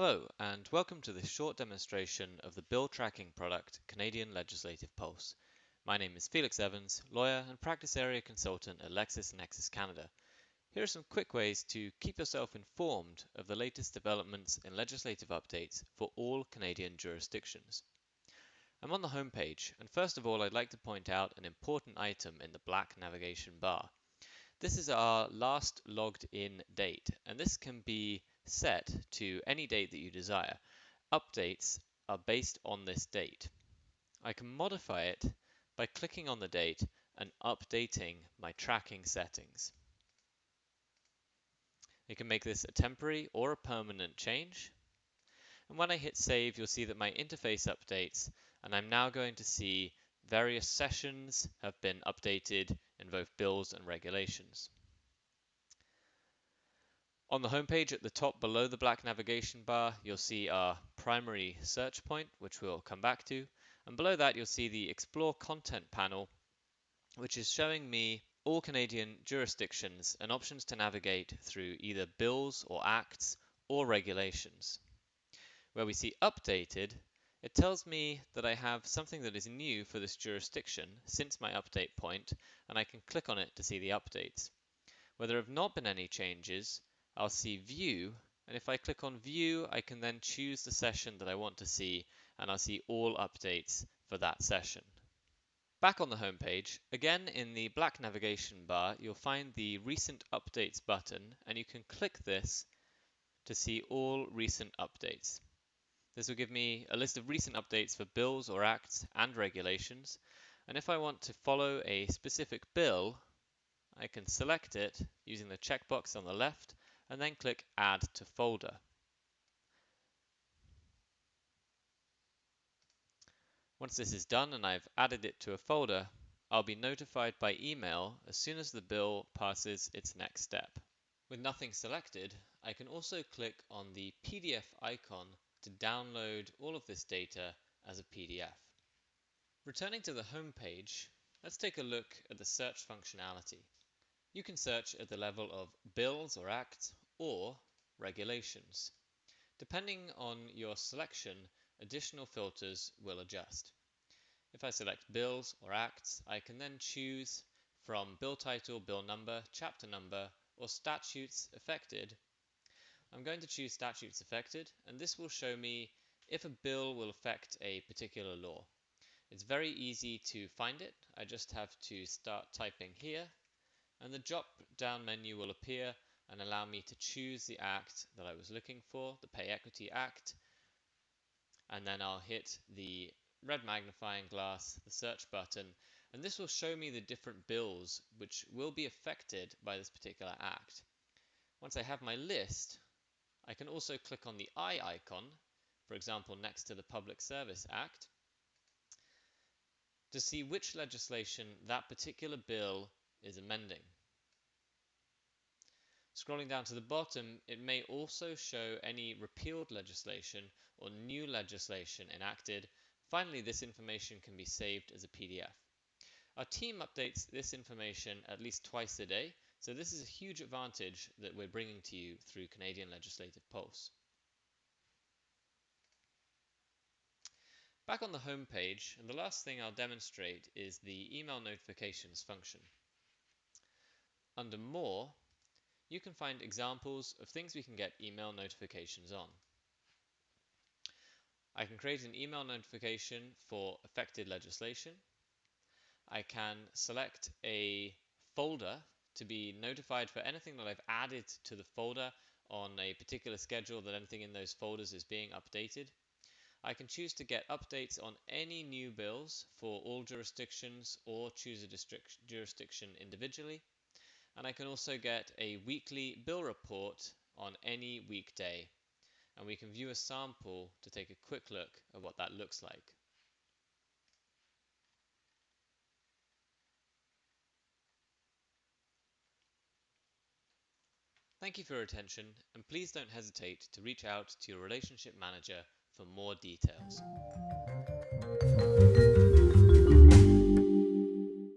Hello, and welcome to this short demonstration of the bill tracking product Canadian Legislative Pulse. My name is Felix Evans, lawyer and practice area consultant at LexisNexis Canada. Here are some quick ways to keep yourself informed of the latest developments in legislative updates for all Canadian jurisdictions. I'm on the home page, and first of all I'd like to point out an important item in the black navigation bar. This is our last logged in date, and this can be set to any date that you desire. Updates are based on this date. I can modify it by clicking on the date and updating my tracking settings. You can make this a temporary or a permanent change. And when I hit save, you'll see that my interface updates, and I'm now going to see various sessions have been updated in both bills and regulations. On the homepage at the top below the black navigation bar, you'll see our primary search point, which we'll come back to. And below that, you'll see the Explore Content panel, which is showing me all Canadian jurisdictions and options to navigate through either bills or acts or regulations. Where we see Updated, it tells me that I have something that is new for this jurisdiction since my update point, and I can click on it to see the updates. Where there have not been any changes, I'll see View, and if I click on View, I can then choose the session that I want to see, and I'll see all updates for that session. Back on the home page, again in the black navigation bar, you'll find the Recent Updates button, and you can click this to see all recent updates. This will give me a list of recent updates for bills or acts and regulations, and if I want to follow a specific bill, I can select it using the checkbox on the left and then click Add to Folder. Once this is done and I've added it to a folder, I'll be notified by email as soon as the bill passes its next step. With nothing selected, I can also click on the PDF icon to download all of this data as a PDF. Returning to the home page, let's take a look at the search functionality. You can search at the level of bills or acts or regulations. Depending on your selection, additional filters will adjust. If I select bills or acts, I can then choose from bill title, bill number, chapter number, or statutes affected. I'm going to choose statutes affected, and this will show me if a bill will affect a particular law. It's very easy to find it. I just have to start typing here, and the drop-down menu will appear and allow me to choose the act that I was looking for, the Pay Equity Act, and then I'll hit the red magnifying glass, the search button, and this will show me the different bills which will be affected by this particular act. Once I have my list, I can also click on the eye icon, for example next to the Public Service Act, to see which legislation that particular bill is amending. Scrolling down to the bottom, it may also show any repealed legislation or new legislation enacted. Finally, this information can be saved as a PDF. Our team updates this information at least twice a day, so this is a huge advantage that we're bringing to you through Canadian Legislative Pulse. Back on the home page, and the last thing I'll demonstrate is the email notifications function. Under More, you can find examples of things we can get email notifications on. I can create an email notification for affected legislation. I can select a folder to be notified for anything that I've added to the folder on a particular schedule, that anything in those folders is being updated. I can choose to get updates on any new bills for all jurisdictions or choose a jurisdiction individually. And I can also get a weekly bill report on any weekday. And we can view a sample to take a quick look at what that looks like. Thank you for your attention, and please don't hesitate to reach out to your relationship manager for more details.